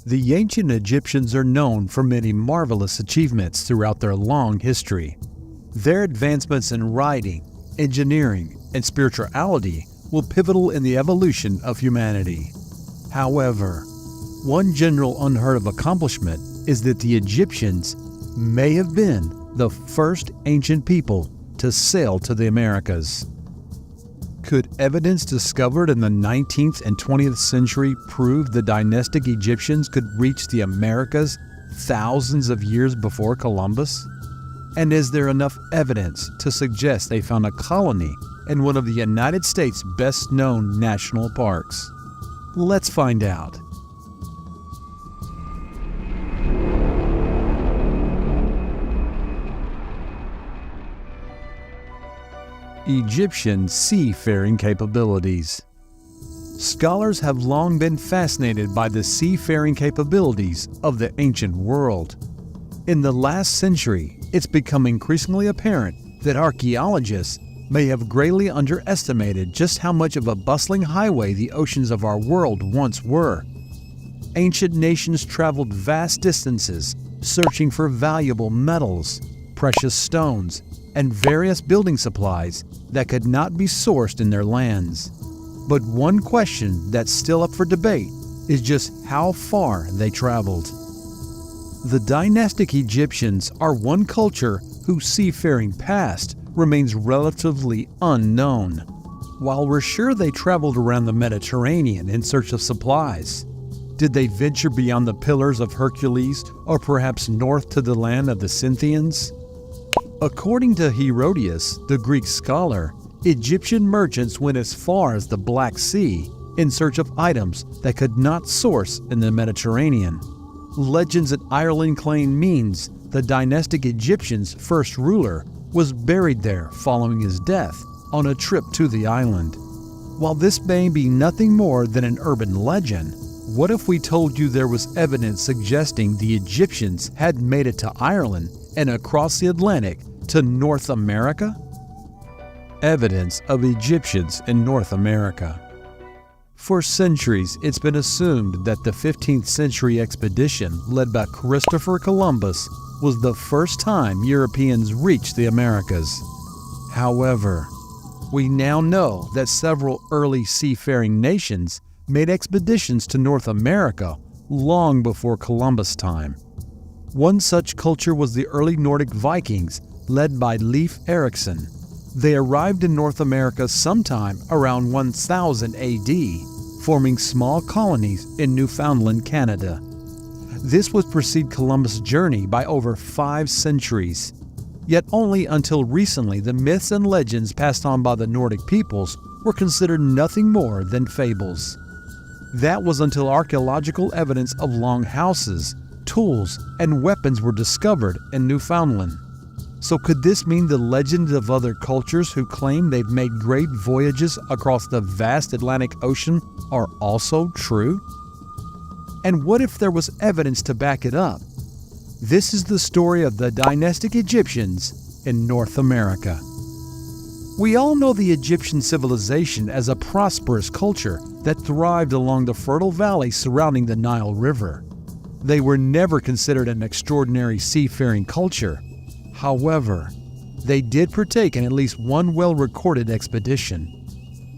The ancient Egyptians are known for many marvelous achievements throughout their long history. Their advancements in writing, engineering, and spirituality were pivotal in the evolution of humanity. However, one general unheard of accomplishment is that the Egyptians may have been the first ancient people to sail to the Americas. Could evidence discovered in the 19th and 20th century prove the dynastic Egyptians could reach the Americas thousands of years before Columbus? And is there enough evidence to suggest they found a colony in one of the United States' best-known national parks? Let's find out. Egyptian seafaring capabilities. Scholars have long been fascinated by the seafaring capabilities of the ancient world. In the last century, it's become increasingly apparent that archaeologists may have greatly underestimated just how much of a bustling highway the oceans of our world once were. Ancient nations traveled vast distances, searching for valuable metals, precious stones, and various building supplies that could not be sourced in their lands. But one question that's still up for debate is just how far they traveled. The dynastic Egyptians are one culture whose seafaring past remains relatively unknown. While we're sure they traveled around the Mediterranean in search of supplies, did they venture beyond the Pillars of Hercules or perhaps north to the land of the Scythians? According to Herodotus, the Greek scholar, Egyptian merchants went as far as the Black Sea in search of items that could not source in the Mediterranean. Legends in Ireland claim means the dynastic Egyptian's first ruler was buried there following his death on a trip to the island. While this may be nothing more than an urban legend, what if we told you there was evidence suggesting the Egyptians had made it to Ireland and across the Atlantic to North America? Evidence of Egyptians in North America. For centuries, it's been assumed that the 15th century expedition led by Christopher Columbus was the first time Europeans reached the Americas. However, we now know that several early seafaring nations made expeditions to North America long before Columbus' time. One such culture was the early Nordic Vikings, led by Leif Erikson. They arrived in North America sometime around 1000 AD, forming small colonies in Newfoundland, Canada. This would precede Columbus' journey by over 5 centuries. Yet only until recently the myths and legends passed on by the Nordic peoples were considered nothing more than fables. That was until archaeological evidence of longhouses, tools, and weapons were discovered in Newfoundland. So could this mean the legends of other cultures who claim they've made great voyages across the vast Atlantic Ocean are also true? And what if there was evidence to back it up? This is the story of the dynastic Egyptians in North America. We all know the Egyptian civilization as a prosperous culture that thrived along the fertile valleys surrounding the Nile River. They were never considered an extraordinary seafaring culture. However, they did partake in at least one well-recorded expedition.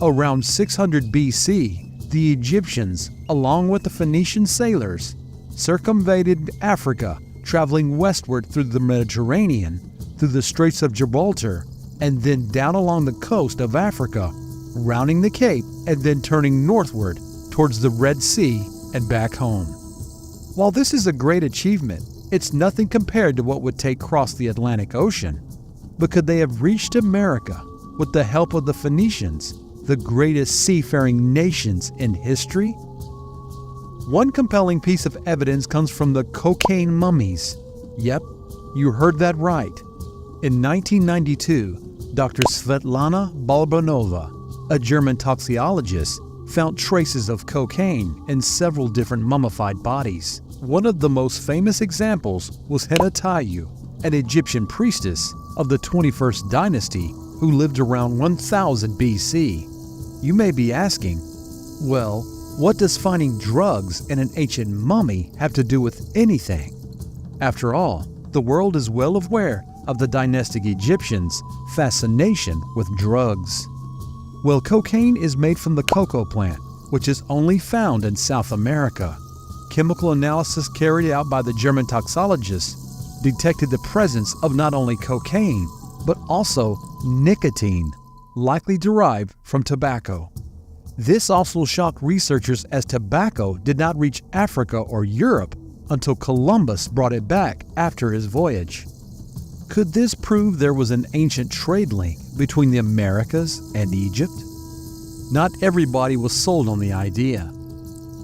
Around 600 BC, the Egyptians, along with the Phoenician sailors, circumvented Africa, traveling westward through the Mediterranean, through the Straits of Gibraltar, and then down along the coast of Africa, rounding the Cape and then turning northward towards the Red Sea and back home. While this is a great achievement, it's nothing compared to what would take across the Atlantic Ocean. But could they have reached America with the help of the Phoenicians, the greatest seafaring nations in history? One compelling piece of evidence comes from the cocaine mummies. Yep, you heard that right. In 1992, Dr. Svetlana Balbanova, a German toxicologist, found traces of cocaine in several different mummified bodies. One of the most famous examples was Henatayu, an Egyptian priestess of the 21st dynasty who lived around 1000 BC. You may be asking, well, What does finding drugs in an ancient mummy have to do with anything? After all, the world is well aware of the dynastic Egyptians' fascination with drugs. Well, cocaine is made from the cocoa plant, which is only found in South America. Chemical analysis carried out by the German toxicologists detected the presence of not only cocaine, but also nicotine, likely derived from tobacco. This also shocked researchers, as tobacco did not reach Africa or Europe until Columbus brought it back after his voyage. Could this prove there was an ancient trade link between the Americas and Egypt? Not everybody was sold on the idea.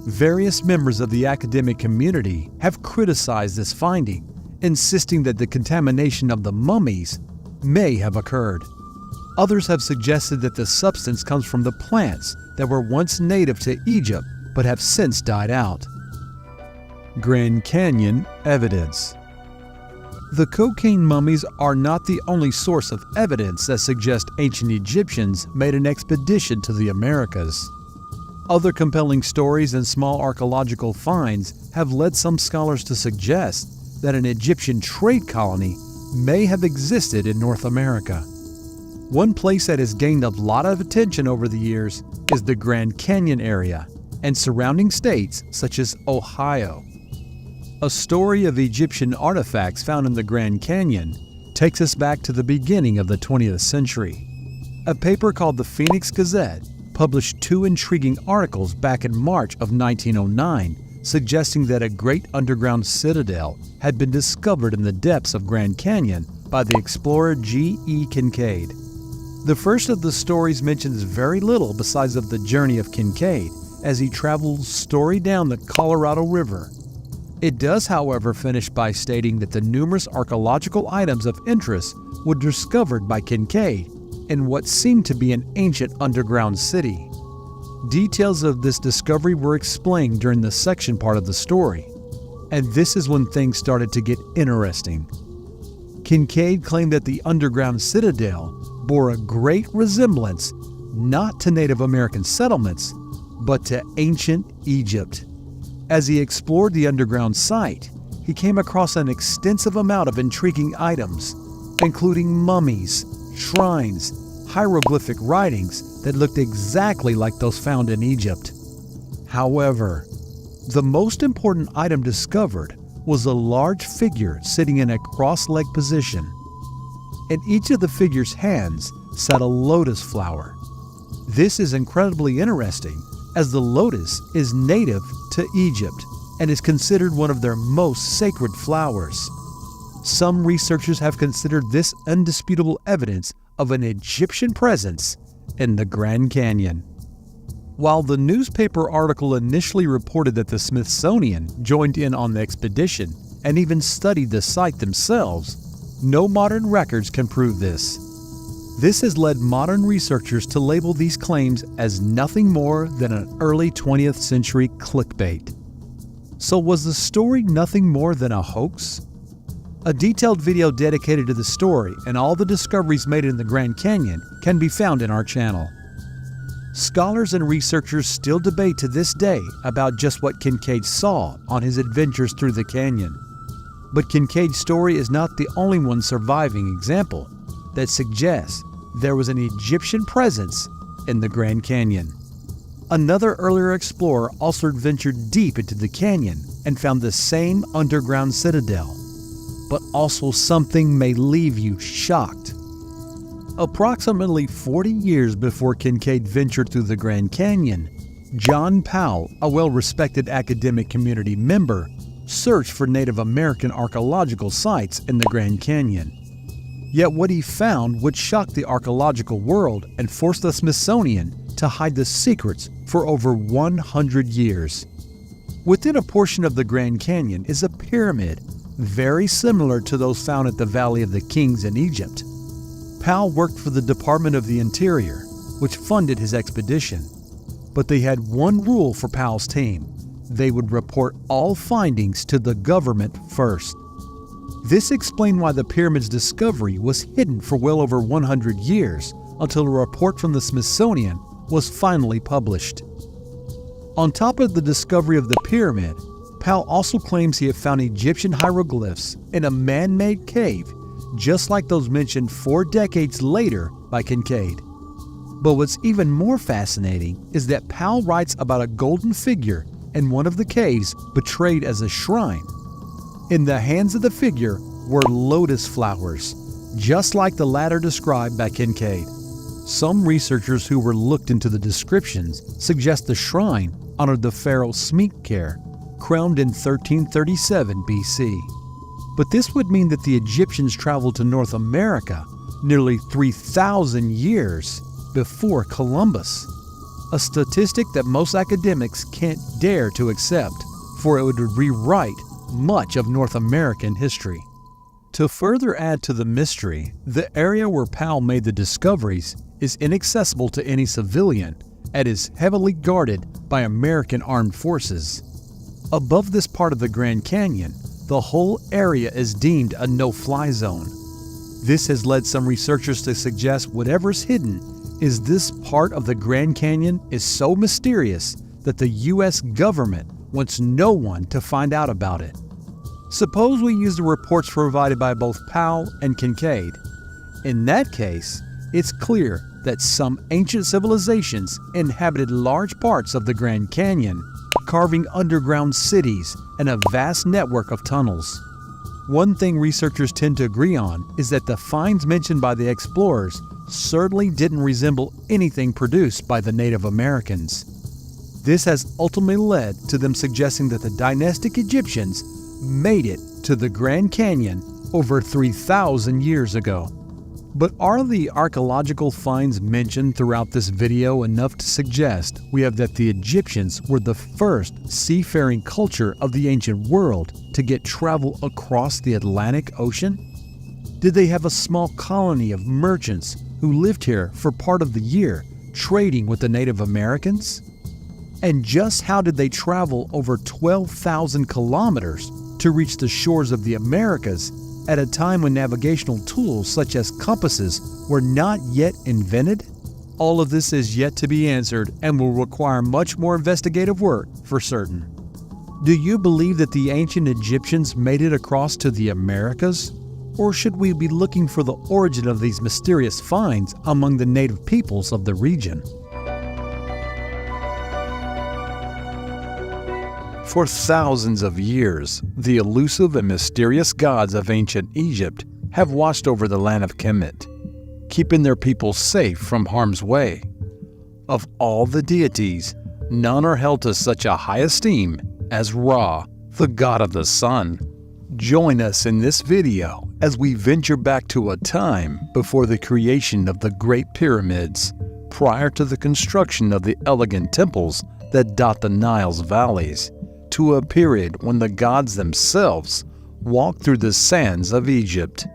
Various members of the academic community have criticized this finding, insisting that the contamination of the mummies may have occurred. Others have suggested that the substance comes from the plants that were once native to Egypt but have since died out. Grand Canyon evidence. The cocaine mummies are not the only source of evidence that suggests ancient Egyptians made an expedition to the Americas. Other compelling stories and small archaeological finds have led some scholars to suggest that an Egyptian trade colony may have existed in North America. One place that has gained a lot of attention over the years is the Grand Canyon area and surrounding states such as Ohio. A story of Egyptian artifacts found in the Grand Canyon takes us back to the beginning of the 20th century. A paper called the Phoenix Gazette published two intriguing articles back in March of 1909, suggesting that a great underground citadel had been discovered in the depths of Grand Canyon by the explorer G.E. Kincaid. The first of the stories mentions very little besides of the journey of Kincaid as he travels story down the Colorado River. It does, however, finish by stating that the numerous archaeological items of interest were discovered by Kincaid in what seemed to be an ancient underground city. Details of this discovery were explained during the section part of the story, and this is when things started to get interesting. Kincaid claimed that the underground citadel bore a great resemblance not to Native American settlements, but to ancient Egypt. As he explored the underground site, he came across an extensive amount of intriguing items, including mummies, shrines, hieroglyphic writings that looked exactly like those found in Egypt. However, the most important item discovered was a large figure sitting in a cross-legged position. In each of the figure's hands sat a lotus flower. This is incredibly interesting, as the lotus is native to Egypt and is considered one of their most sacred flowers. Some researchers have considered this indisputable evidence of an Egyptian presence in the Grand Canyon. While the newspaper article initially reported that the Smithsonian joined in on the expedition and even studied the site themselves, no modern records can prove this. This has led modern researchers to label these claims as nothing more than an early 20th century clickbait. So was the story nothing more than a hoax? A detailed video dedicated to the story and all the discoveries made in the Grand Canyon can be found in our channel. Scholars and researchers still debate to this day about just what Kincaid saw on his adventures through the canyon. But Kincaid's story is not the only one surviving example that suggests there was an Egyptian presence in the Grand Canyon. Another earlier explorer also ventured deep into the canyon and found the same underground citadel, but also something may leave you shocked. Approximately 40 years before Kincaid ventured through the Grand Canyon, John Powell, a well-respected academic community member, searched for Native American archaeological sites in the Grand Canyon. Yet what he found would shock the archaeological world and force the Smithsonian to hide the secrets for over 100 years. Within a portion of the Grand Canyon is a pyramid, very similar to those found at the Valley of the Kings in Egypt. Powell worked for the Department of the Interior, which funded his expedition. But they had one rule for Powell's team: they would report all findings to the government first. This explained why the pyramid's discovery was hidden for well over 100 years until a report from the Smithsonian was finally published. On top of the discovery of the pyramid, Powell also claims he had found Egyptian hieroglyphs in a man-made cave, just like those mentioned 4 decades later by Kincaid. But what's even more fascinating is that Powell writes about a golden figure in one of the caves portrayed as a shrine. In the hands of the figure were lotus flowers, just like the latter described by Kincaid. Some researchers who looked into the descriptions suggest the shrine honored the pharaoh Smenkhkare, crowned in 1337 BC. But this would mean that the Egyptians traveled to North America nearly 3,000 years before Columbus, a statistic that most academics can't dare to accept, for it would rewrite much of North American history. To further add to the mystery, the area where Powell made the discoveries is inaccessible to any civilian and is heavily guarded by American armed forces. Above this part of the Grand Canyon, the whole area is deemed a no-fly zone. This has led some researchers to suggest whatever's hidden is this part of the Grand Canyon is so mysterious that the U.S. government wants no one to find out about it. Suppose we use the reports provided by both Powell and Kincaid. In that case, it's clear that some ancient civilizations inhabited large parts of the Grand Canyon, carving underground cities and a vast network of tunnels. One thing researchers tend to agree on is that the finds mentioned by the explorers certainly didn't resemble anything produced by the Native Americans. This has ultimately led to them suggesting that the dynastic Egyptians made it to the Grand Canyon over 3,000 years ago. But are the archaeological finds mentioned throughout this video enough to suggest we have that the Egyptians were the first seafaring culture of the ancient world to get travel across the Atlantic Ocean? Did they have a small colony of merchants who lived here for part of the year, trading with the Native Americans? And just how did they travel over 12,000 kilometers to reach the shores of the Americas at a time when navigational tools such as compasses were not yet invented? All of this is yet to be answered and will require much more investigative work for certain. Do you believe that the ancient Egyptians made it across to the Americas? Or should we be looking for the origin of these mysterious finds among the native peoples of the region? For thousands of years, the elusive and mysterious gods of ancient Egypt have watched over the land of Kemet, keeping their people safe from harm's way. Of all the deities, none are held to such a high esteem as Ra, the god of the sun. Join us in this video as we venture back to a time before the creation of the Great Pyramids, prior to the construction of the elegant temples that dot the Nile's valleys, to a period when the gods themselves walked through the sands of Egypt.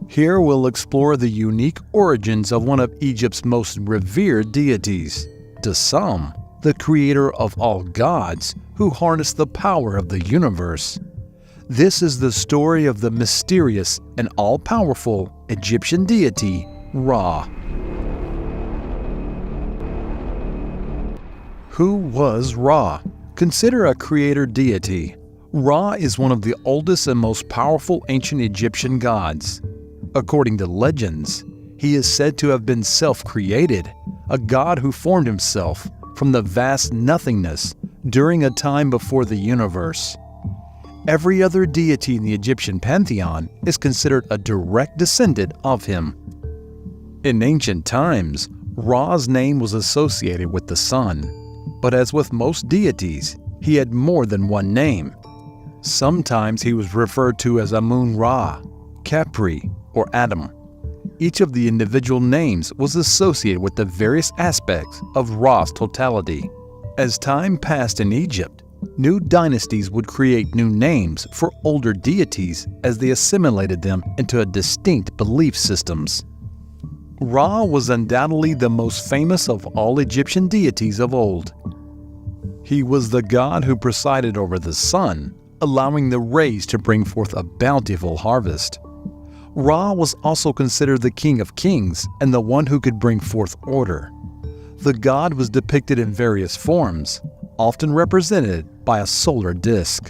Here we'll explore the unique origins of one of Egypt's most revered deities, to some, the creator of all gods who harness the power of the universe. This is the story of the mysterious and all-powerful Egyptian deity, Ra. Who was Ra? Consider a creator deity. Ra is one of the oldest and most powerful ancient Egyptian gods. According to legends, he is said to have been self-created, a god who formed himself from the vast nothingness during a time before the universe. Every other deity in the Egyptian pantheon is considered a direct descendant of him. In ancient times, Ra's name was associated with the sun. But as with most deities, he had more than one name. Sometimes he was referred to as Amun-Ra, Khepri, or Adam. Each of the individual names was associated with the various aspects of Ra's totality. As time passed in Egypt, new dynasties would create new names for older deities as they assimilated them into distinct belief systems. Ra was undoubtedly the most famous of all Egyptian deities of old. He was the god who presided over the sun, allowing the rays to bring forth a bountiful harvest. Ra was also considered the king of kings and the one who could bring forth order. The god was depicted in various forms, often represented by a solar disk.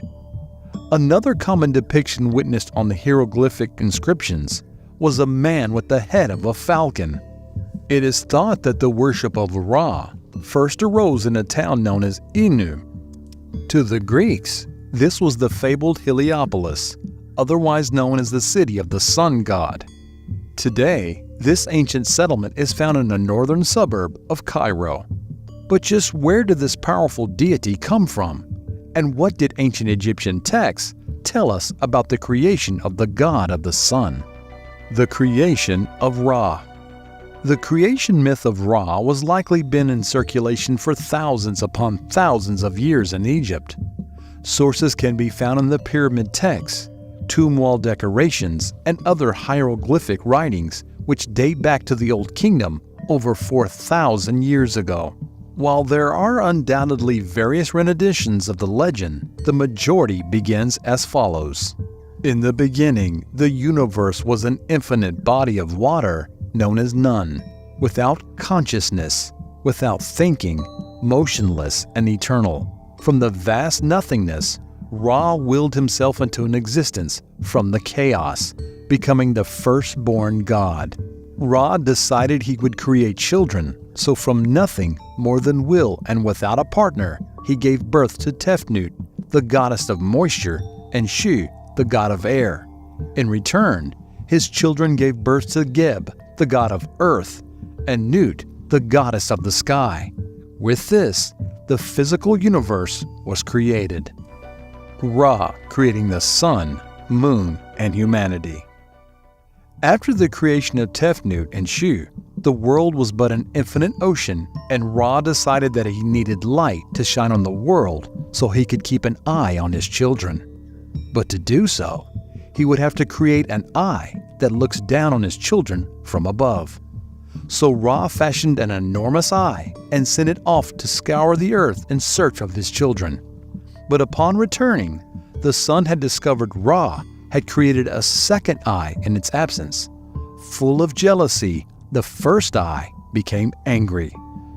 Another common depiction witnessed on the hieroglyphic inscriptions was a man with the head of a falcon. It is thought that the worship of Ra first arose in a town known as Inu. To the Greeks, this was the fabled Heliopolis, otherwise known as the city of the sun god. Today, this ancient settlement is found in a northern suburb of Cairo. But just where did this powerful deity come from? And what did ancient Egyptian texts tell us about the creation of the god of the sun? The creation of Ra. The creation myth of Ra was likely been in circulation for thousands upon thousands of years in Egypt. Sources can be found in the pyramid texts, tomb wall decorations, and other hieroglyphic writings which date back to the Old Kingdom over 4,000 years ago. While there are undoubtedly various renditions of the legend, the majority begins as follows. In the beginning, the universe was an infinite body of water known as Nun, without consciousness, without thinking, motionless and eternal. From the vast nothingness, Ra willed himself into an existence from the chaos, becoming the firstborn god. Ra decided he would create children, so from nothing more than will and without a partner, he gave birth to Tefnut, the goddess of moisture, and Shu, the god of air. In return, his children gave birth to Geb, the god of earth, and Nut, the goddess of the sky. With this, the physical universe was created. Ra creating the sun, moon, and humanity. After the creation of Tefnut and Shu, the world was but an infinite ocean, and Ra decided that he needed light to shine on the world so he could keep an eye on his children. But to do so, he would have to create an eye that looks down on his children from above. So Ra fashioned an enormous eye and sent it off to scour the earth in search of his children. But upon returning, the sun had discovered Ra had created a second eye in its absence. Full of jealousy, the first eye became angry.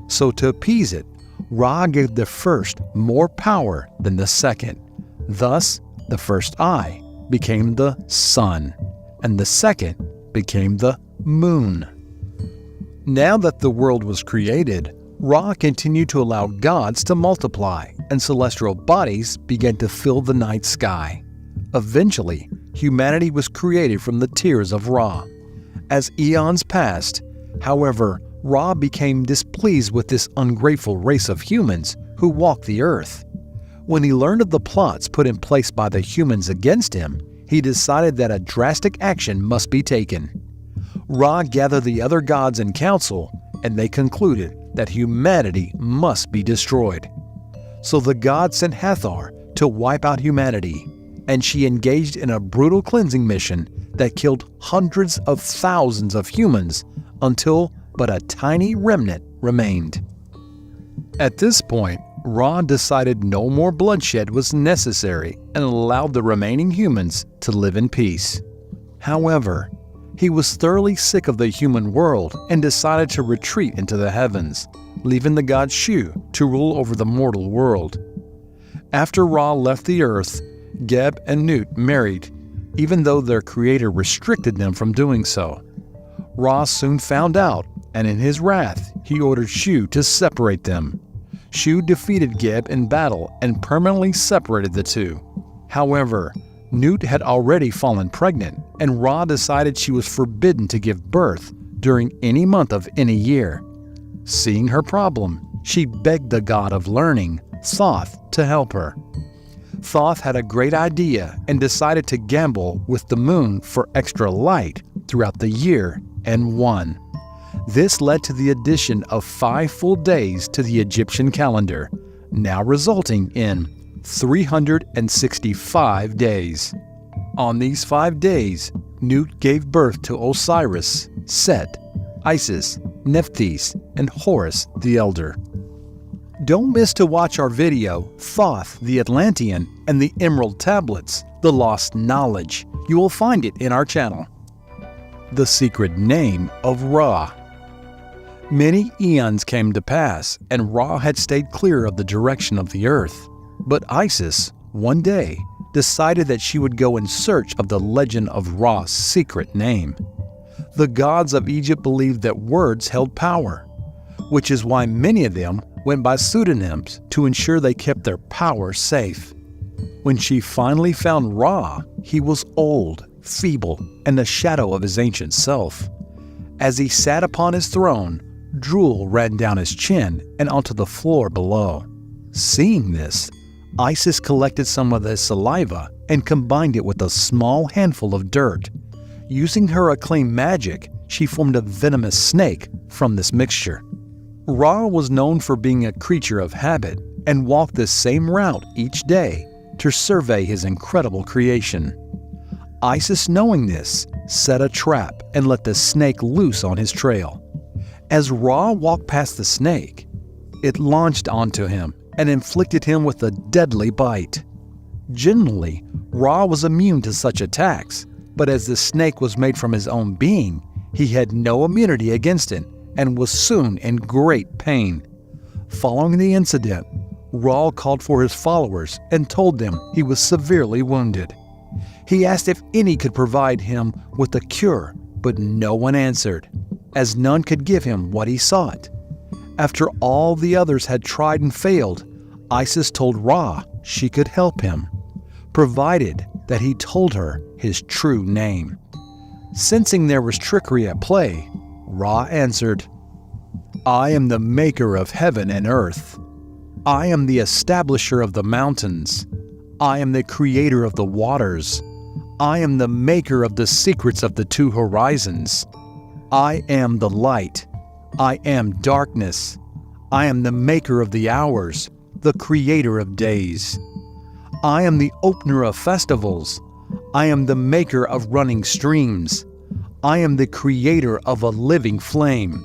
So to appease it, Ra gave the first more power than the second. Thus, the first eye became the sun, and the second became the moon. Now that the world was created, Ra continued to allow gods to multiply, and celestial bodies began to fill the night sky. Eventually, humanity was created from the tears of Ra. As eons passed, however, Ra became displeased with this ungrateful race of humans who walked the earth. When he learned of the plots put in place by the humans against him, he decided that a drastic action must be taken. Ra gathered the other gods in council, and they concluded that humanity must be destroyed. So the god sent Hathor to wipe out humanity, and she engaged in a brutal cleansing mission that killed hundreds of thousands of humans until but a tiny remnant remained. At this point, Ra decided no more bloodshed was necessary and allowed the remaining humans to live in peace. However, he was thoroughly sick of the human world and decided to retreat into the heavens, leaving the god Shu to rule over the mortal world. After Ra left the earth, Geb and Nut married, even though their creator restricted them from doing so. Ra soon found out, and in his wrath, he ordered Shu to separate them. Shu defeated Geb in battle and permanently separated the two. However, Nut had already fallen pregnant, and Ra decided she was forbidden to give birth during any month of any year. Seeing her problem, she begged the god of learning, Thoth, to help her. Thoth had a great idea and decided to gamble with the moon for extra light throughout the year and won. This led to the addition of 5 full days to the Egyptian calendar, now resulting in 365 days. On these 5 days, Nut gave birth to Osiris, Set, Isis, Nephthys, and Horus the Elder. Don't miss to watch our video, Thoth the Atlantean and the Emerald Tablets, The Lost Knowledge. You will find it in our channel. The secret name of Ra. Many eons came to pass, and Ra had stayed clear of the direction of the earth. But Isis, one day, decided that she would go in search of the legend of Ra's secret name. The gods of Egypt believed that words held power, which is why many of them went by pseudonyms to ensure they kept their power safe. When she finally found Ra, he was old, feeble, and the shadow of his ancient self. As he sat upon his throne, drool ran down his chin and onto the floor below. Seeing this, Isis collected some of the saliva and combined it with a small handful of dirt. Using her acclaimed magic, she formed a venomous snake from this mixture. Ra was known for being a creature of habit and walked the same route each day to survey his incredible creation. Isis, knowing this, set a trap and let the snake loose on his trail. As Ra walked past the snake, it launched onto him and inflicted him with a deadly bite. Generally, Ra was immune to such attacks, but as the snake was made from his own being, he had no immunity against it and was soon in great pain. Following the incident, Ra called for his followers and told them he was severely wounded. He asked if any could provide him with a cure, but no one answered, as none could give him what he sought. After all the others had tried and failed, Isis told Ra she could help him, provided that he told her his true name. Sensing there was trickery at play, Ra answered, "I am the maker of heaven and earth. I am the establisher of the mountains. I am the creator of the waters. I am the maker of the secrets of the two horizons. I am the light. I am darkness. I am the maker of the hours, the creator of days. I am the opener of festivals. I am the maker of running streams. I am the creator of a living flame.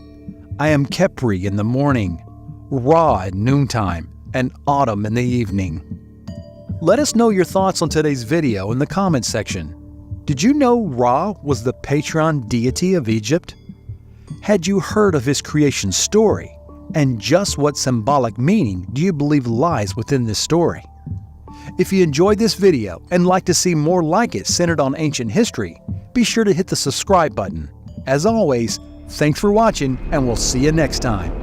I am Khepri in the morning, Ra at noontime, and autumn in the evening." Let us know your thoughts on today's video in the comments section. Did you know Ra was the patron deity of Egypt? Had you heard of his creation story? And just what symbolic meaning do you believe lies within this story? If you enjoyed this video and like to see more like it centered on ancient history, be sure to hit the subscribe button. As always, thanks for watching, and we'll see you next time.